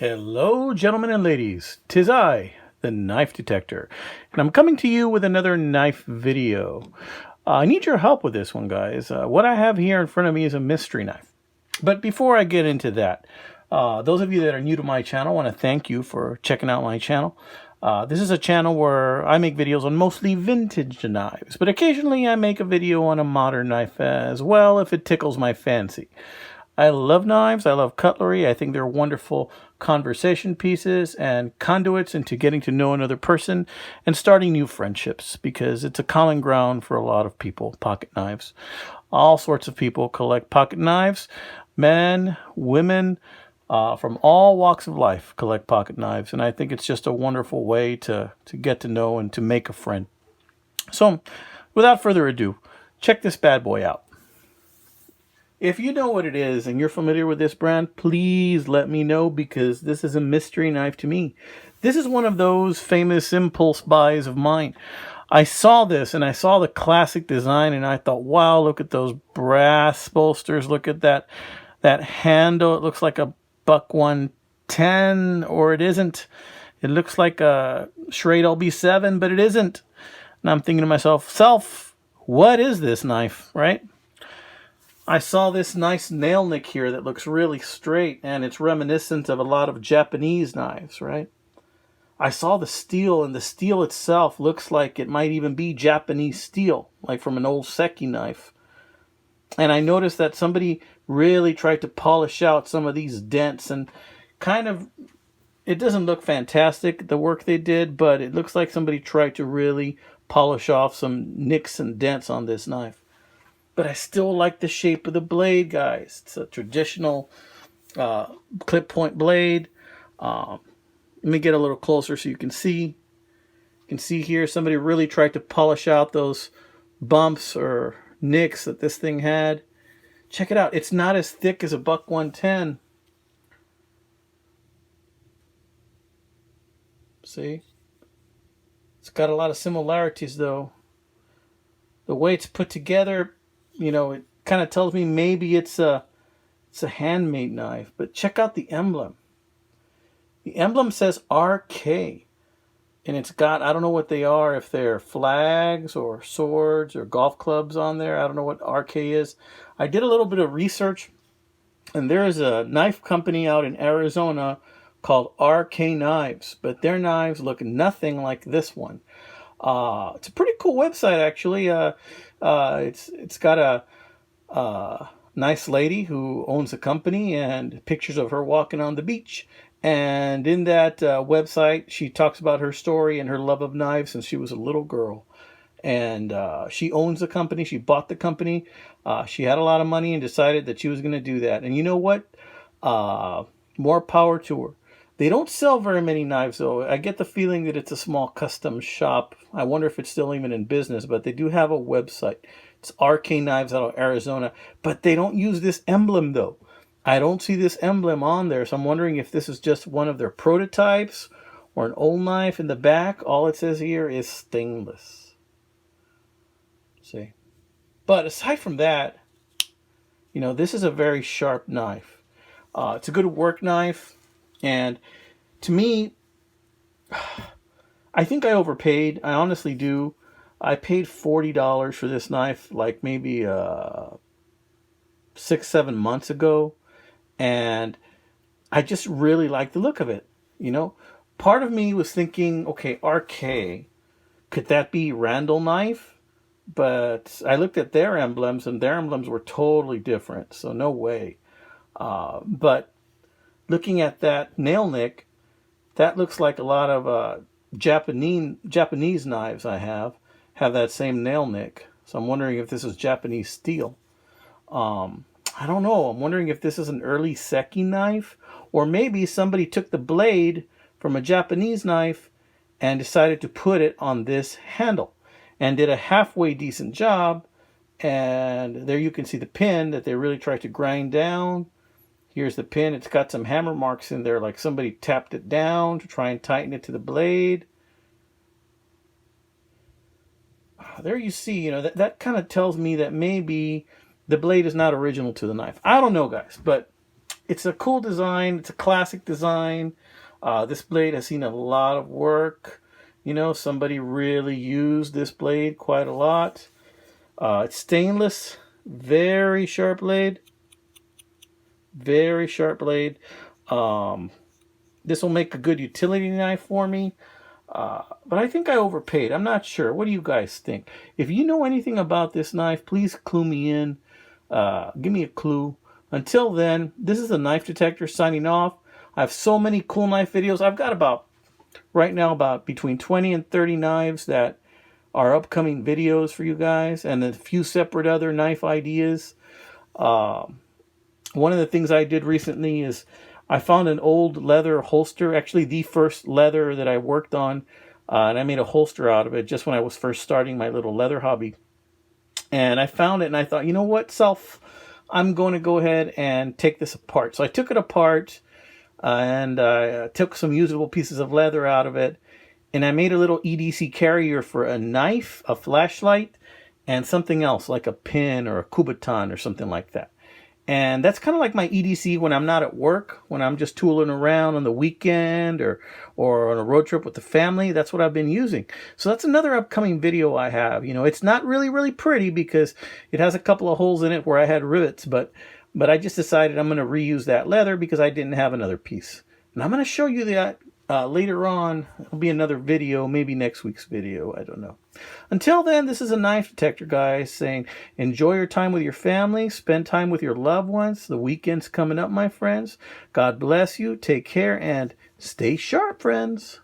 Hello, gentlemen and ladies. 'Tis I, the Knife Detector, and I'm coming to you with another knife video. I need your help with this one, guys. What I have here in front of me is a mystery knife. But before I get into that, those of you that are new to my channel, I want to thank you for checking out my channel. This is a channel where I make videos on mostly vintage knives, but occasionally I make a video on a modern knife as well if it tickles my fancy. I love knives. I love cutlery. I think they're wonderful conversation pieces and conduits into getting to know another person and starting new friendships, because it's a common ground for a lot of people, pocket knives. All sorts of people collect pocket knives. Men, women, from all walks of life collect pocket knives. And I think it's just a wonderful way to get to know and to make a friend. So without further ado, check this bad boy out. If you know what it is and you're familiar with this brand, please let me know, because this is a mystery knife to me. This is one of those famous impulse buys of mine. I saw this and I saw the classic design and I thought, wow, look at those brass bolsters. Look at that handle. It looks like a buck 110, or it isn't. It looks like a Schrade LB7, but it isn't. And I'm thinking to myself, what is this knife, right? I saw this nice nail nick here that looks really straight, and it's reminiscent of a lot of Japanese knives, right? I saw the steel, and the steel itself looks like it might even be Japanese steel, like from an old Seki knife. And I noticed that somebody really tried to polish out some of these dents, and kind of, it doesn't look fantastic, the work they did, but it looks like somebody tried to really polish off some nicks and dents on this knife. But I still like the shape of the blade, guys. It's a traditional clip point blade. Let me get a little closer so you can see. You can see here somebody really tried to polish out those bumps or nicks that this thing had. Check it out. It's not as thick as a buck 110. See? It's got a lot of similarities, though. The way it's put together, you know, it kind of tells me maybe it's a handmade knife. But check out the emblem. The emblem says RK. And it's got, I don't know what they are, if they're flags or swords or golf clubs on there. I don't know what RK is. I did a little bit of research, and there is a knife company out in Arizona called RK Knives. But their knives look nothing like this one. It's a pretty cool website, actually. It's got a nice lady who owns a company and pictures of her walking on the beach. And in that website, she talks about her story and her love of knives since she was a little girl. And she owns the company. She bought the company. She had a lot of money and decided that she was going to do that. And you know what? More power to her. They don't sell very many knives, though. I get the feeling that it's a small custom shop. I wonder if it's still even in business, but they do have a website. It's RK Knives out of Arizona, but they don't use this emblem, though. I don't see this emblem on there, so I'm wondering if this is just one of their prototypes or an old knife in the back. All it says here is stainless. See? But aside from that, you know, this is a very sharp knife. It's a good work knife. And to me, I think I overpaid. I honestly do. I paid $40 for this knife like maybe 6-7 months ago. And I just really like the look of it. You know, part of me was thinking, okay, RK, could that be Randall knife? But I looked at their emblems, and their emblems were totally different. So no way. But looking at that nail nick, that looks like a lot of Japanese knives I have that same nail nick. So I'm wondering if this is Japanese steel. I don't know. I'm wondering if this is an early Seki knife, or maybe somebody took the blade from a Japanese knife and decided to put it on this handle and did a halfway decent job. And there you can see the pin that they really tried to grind down. Here's the pin. It's got some hammer marks in there, like somebody tapped it down to try and tighten it to the blade. There you see, you know, that kind of tells me that maybe the blade is not original to the knife. I don't know, guys, but it's a cool design. It's a classic design. This blade has seen a lot of work. You know, somebody really used this blade quite a lot. It's stainless, very sharp blade. Very sharp blade. This will make a good utility knife for me. But I think I overpaid. I'm not sure. What do you guys think? If you know anything about this knife, please clue me in. Give me a clue. Until then, this is the Knife Detector signing off. I have so many cool knife videos. I've got right now, about between 20 and 30 knives that are upcoming videos for you guys, and a few separate other knife ideas. One of the things I did recently is I found an old leather holster, actually the first leather that I worked on, and I made a holster out of it just when I was first starting my little leather hobby. And I found it and I thought, you know what, self, I'm going to go ahead and take this apart. So I took it apart and I took some usable pieces of leather out of it, and I made a little EDC carrier for a knife, a flashlight, and something else like a pin or a Kubotan or something like that. And that's kind of like my EDC when I'm not at work, when I'm just tooling around on the weekend or on a road trip with the family. That's what I've been using. So that's another upcoming video I have. You know, it's not really pretty because it has a couple of holes in it where I had rivets, but I just decided I'm going to reuse that leather because I didn't have another piece. And I'm going to show you that later on. It'll be another video, maybe next week's video. I don't know. Until then, this is a Knife Detector, guys, saying enjoy your time with your family. Spend time with your loved ones. The weekend's coming up, my friends. God bless you. Take care and stay sharp, friends.